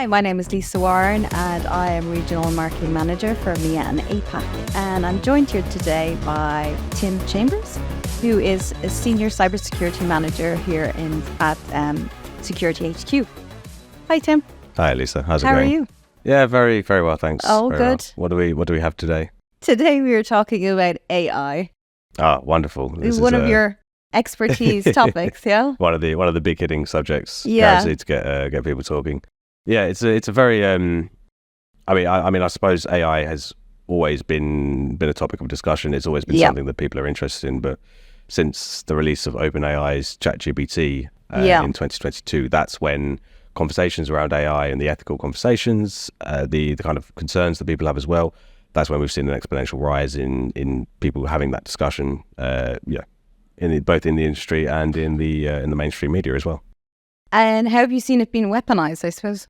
Hi, my name is Lisa Warren and I am Regional Marketing Manager for EMEA and APAC. And I'm joined here today by Tim Chambers, who is a Senior Cybersecurity Manager here at SecurityHQ. Hi, Tim. Hi, Lisa. How's it going? How are you? Yeah, very, very well, thanks. Oh, Very good. well. What do we have today? Today we are talking about AI. Ah, wonderful. This One is of your expertise topics, yeah? one of the big hitting subjects. Yeah. Guaranteed to get people talking. Yeah, it's a very I suppose AI has always been a topic of discussion. It's always been something that people are interested in, but since the release of OpenAI's ChatGPT in 2022, that's when conversations around AI and the ethical conversations, the kind of concerns that people have as well, that's when we've seen an exponential rise in people having that discussion, both in the industry and in the mainstream media as well. And how have you seen it being weaponized, I suppose?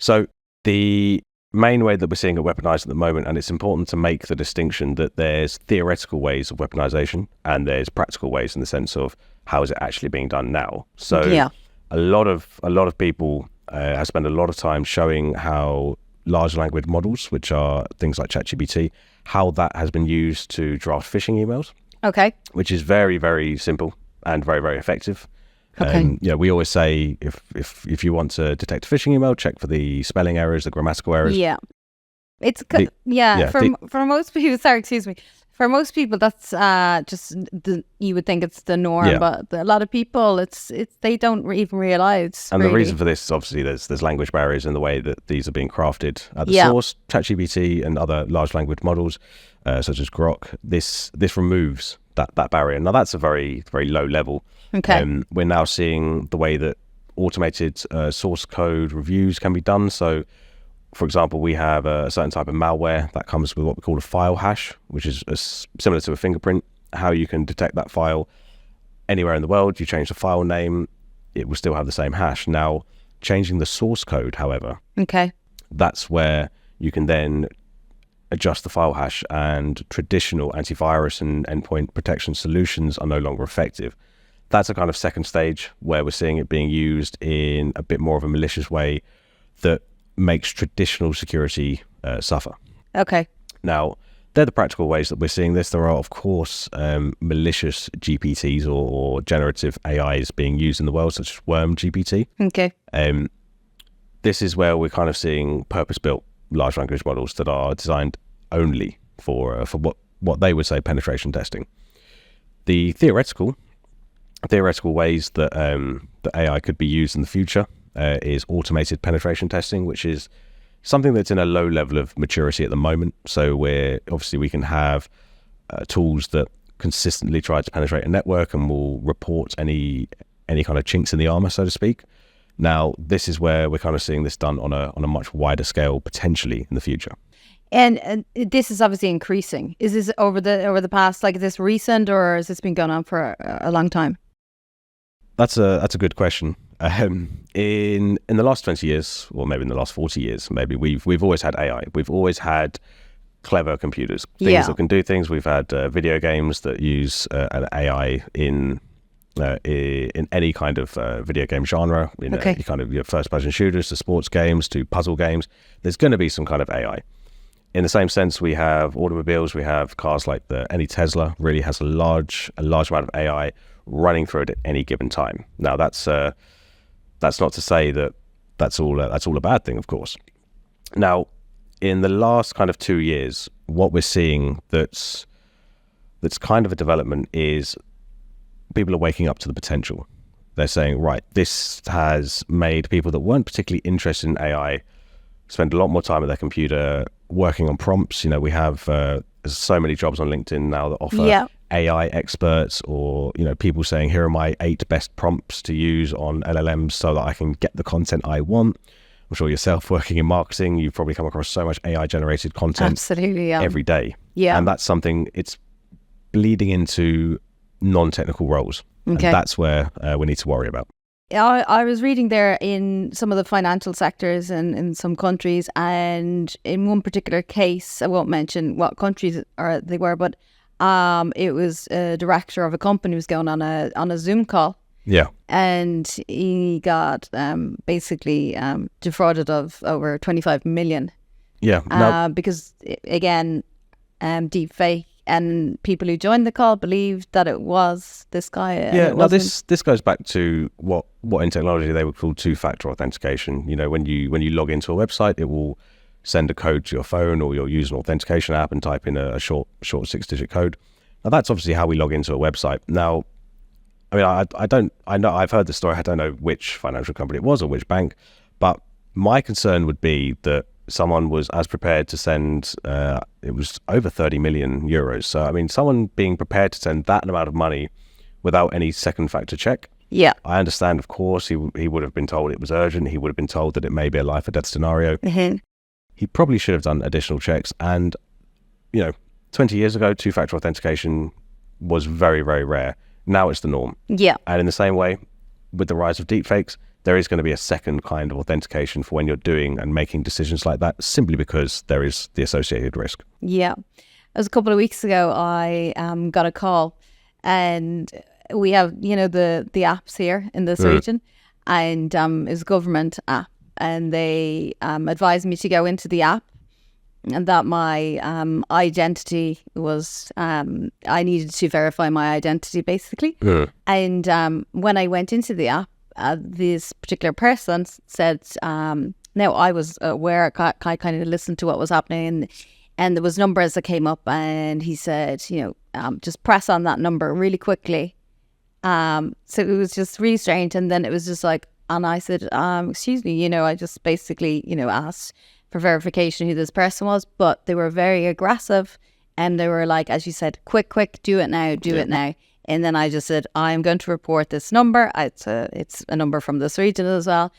So the main way that we're seeing it weaponized at the moment, and it's important to make the distinction that there's theoretical ways of weaponization and there's practical ways in the sense of how is it actually being done now. So a lot of people I spend a lot of time showing how large language models, which are things like ChatGPT, how that has been used to draft phishing emails. Okay. Which is very, very simple and very, very effective. Okay. We always say if you want to detect a phishing email, check for the spelling errors, the grammatical errors. Yeah. It's for most people. Sorry, excuse me. For most people, that's you would think it's the norm, but a lot of people, it's they don't even realize. And really. The reason for this is obviously there's language barriers in the way that these are being crafted at the source. ChatGPT and other large language models, such as Grok, this removes that barrier. Now that's a very, very low level. Okay. We're now seeing the way that automated source code reviews can be done. So, for example, we have a certain type of malware that comes with what we call a file hash, which is similar to a fingerprint. How you can detect that file anywhere in the world, you change the file name, it will still have the same hash. Now, changing the source code, however, that's where you can then adjust the file hash, and traditional antivirus and endpoint protection solutions are no longer effective. That's a kind of second stage where we're seeing it being used in a bit more of a malicious way that makes traditional security suffer. Okay. Now, they're the practical ways that we're seeing this. There are, of course, malicious GPTs or generative AIs being used in the world, such as Worm GPT. Okay. This is where we're kind of seeing purpose-built large language models that are designed only for what they would say penetration testing. The theoretical ways that that AI could be used in the future is automated penetration testing, which is something that's in a low level of maturity at the moment. So we can have tools that consistently try to penetrate a network and will report any kind of chinks in the armor, so to speak. Now, this is where we're kind of seeing this done on a much wider scale, potentially in the future. And this is obviously increasing. Is this over the past, like, is this recent, or has this been going on for a long time? That's a good question. In the last 20 years, or maybe in the last 40 years, maybe we've always had AI. We've always had clever computers, things that can do things. We've had video games that use an AI in any kind of video game genre, any kind of your first-person shooters to sports games to puzzle games. There's going to be some kind of AI. In the same sense, we have automobiles, we have cars like any Tesla really has a large amount of AI running through it at any given time. Now, that's not to say that that's all a bad thing, of course. Now, in the last kind of 2 years, what we're seeing that's kind of a development is people are waking up to the potential. They're saying, right, this has made people that weren't particularly interested in AI spend a lot more time at their computer working on prompts. We have there's so many jobs on LinkedIn now that offer AI experts, or people saying, here are my 8 best prompts to use on LLMs so that I can get the content I want. I'm sure yourself, working in marketing, you've probably come across so much AI generated content every day. And that's something, it's bleeding into non-technical roles. And that's where we need to worry about. I was reading there in some of the financial sectors and in some countries, and in one particular case, I won't mention what countries they were, but it was a director of a company who was going on a Zoom call, Yeah. And he got basically defrauded of over 25 million. Yeah. No. Because, again, deepfake, and people who joined the call believed that it was this guy. Yeah, no, this goes back to what in technology they would call two-factor authentication. You know, when you log into a website, it will send a code to your phone, or you'll use an authentication app and type in a short 6-digit code. Now, that's obviously how we log into a website. Now, I mean, I know I've heard the story. I don't know which financial company it was or which bank, but my concern would be that someone was as prepared to send, it was over 30 million euros. So, I mean, someone being prepared to send that amount of money without any second factor check. Yeah. I understand, of course, he would have been told it was urgent. He would have been told that it may be a life or death scenario. Mm-hmm. He probably should have done additional checks. And, 20 years ago, two-factor authentication was very, very rare. Now it's the norm. Yeah. And in the same way, with the rise of deepfakes, there is going to be a second kind of authentication for when you're doing and making decisions like that, simply because there is the associated risk. Yeah. It was a couple of weeks ago, I got a call, and we have, the apps here in this region, and it's a government app, and they advised me to go into the app, and that my identity was, I needed to verify my identity, basically. And when I went into the app, this particular person said, now I was aware, I kind of listened to what was happening, and there was numbers that came up, and he said, just press on that number really quickly. So it was just really strange. And then it was just like, and I said, excuse me, I just basically, asked for verification who this person was, but they were very aggressive, and they were like, as you said, quick, do it now, it now. And then I just said, I'm going to report this number. It's a number from this region as well.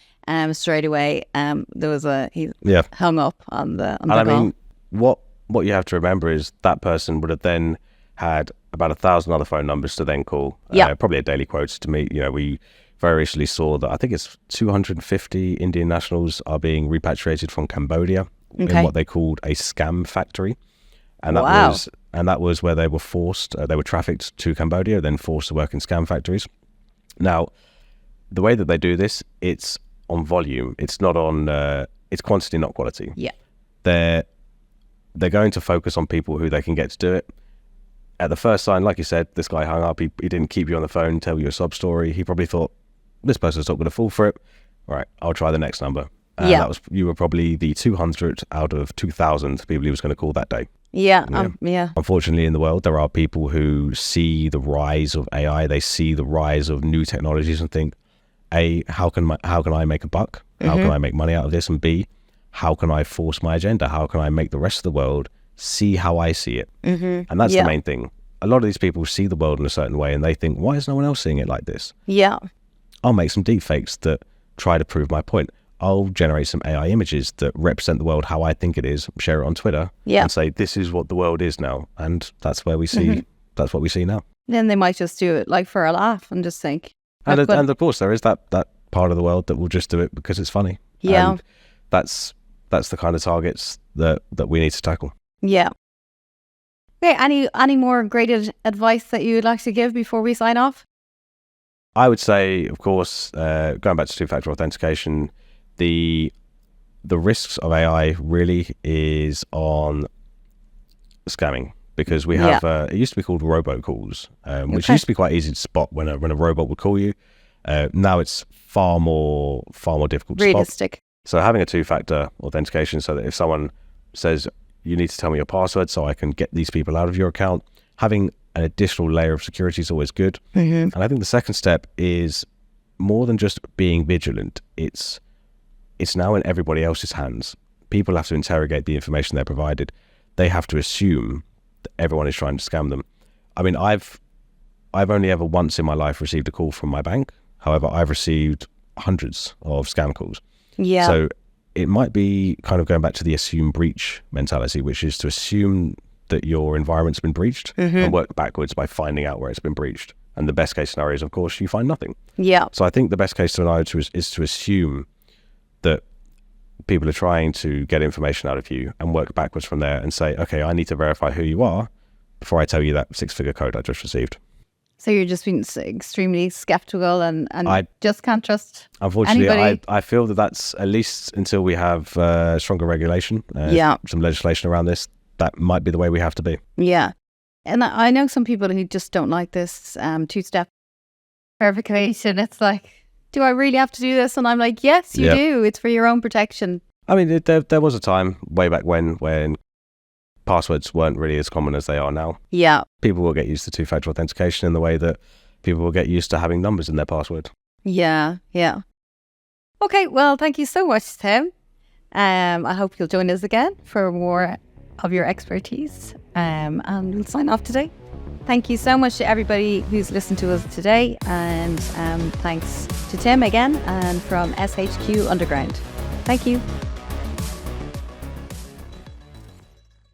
Straight away, there was he hung up on the call. I mean, what you have to remember is that person would have then had about 1,000 other phone numbers to then call. Probably a daily quota to meet. We very recently saw that I think it's 250 Indian nationals are being repatriated from Cambodia in what they called a scam factory. And that was where they were forced, they were trafficked to Cambodia, then forced to work in scam factories. Now, the way that they do this, it's on volume. It's not on, it's quantity, not quality. Yeah. They're going to focus on people who they can get to do it. At the first sign, like you said, this guy hung up. He didn't keep you on the phone, tell you a sob story. He probably thought, this person's not going to fall for it. All right, I'll try the next number. You were probably the 200 out of 2,000 people he was going to call that day. Yeah. Unfortunately, in the world, there are people who see the rise of AI. They see the rise of new technologies and think, A, how can I make a buck? How can I make money out of this? And B, how can I force my agenda? How can I make the rest of the world see how I see it? And that's the main thing. A lot of these people see the world in a certain way, and they think, why is no one else seeing it like this? Yeah. I'll make some deepfakes that try to prove my point. I'll generate some AI images that represent the world how I think it is, share it on Twitter, and say, this is what the world is now. And that's where we see, that's what we see now. Then they might just do it like for a laugh and just think. And of course, there is that part of the world that will just do it because it's funny. Yeah. And that's the kind of targets that we need to tackle. Yeah. Okay, any more great advice that you would like to give before we sign off? I would say, of course, going back to two-factor authentication, the risks of AI really is on scamming, because we have it used to be called robocalls, which used to be quite easy to spot when a robot would call you. Now it's far more difficult to realistic. spot. So having a two-factor authentication, so that if someone says you need to tell me your password so I can get these people out of your account, having an additional layer of security is always good. And I think the second step is more than just being vigilant. It's now in everybody else's hands. People have to interrogate the information they're provided. They have to assume that everyone is trying to scam them. I mean, I've only ever once in my life received a call from my bank. However, I've received hundreds of scam calls. Yeah. So it might be kind of going back to the assume breach mentality, which is to assume that your environment's been breached and work backwards by finding out where it's been breached. And the best case scenario is, of course, you find nothing. Yeah. So I think the best case scenario is to assume that people are trying to get information out of you and work backwards from there and say, okay, I need to verify who you are before I tell you that 6-figure code I just received. So you're just being extremely skeptical and I just can't trust Unfortunately, anybody. I feel that that's, at least until we have stronger regulation, some legislation around this, that might be the way we have to be. Yeah. And I know some people who just don't like this two-step verification. It's like, do I really have to do this? And I'm like, yes, you do. It's for your own protection. I mean, there was a time way back when passwords weren't really as common as they are now. Yeah. People will get used to two-factor authentication in the way that people will get used to having numbers in their password. Yeah. Okay, well, thank you so much, Tim. I hope you'll join us again for more of your expertise. And we'll sign off today. Thank you so much to everybody who's listened to us today. And thanks to Tim again and from SHQ Underground. Thank you.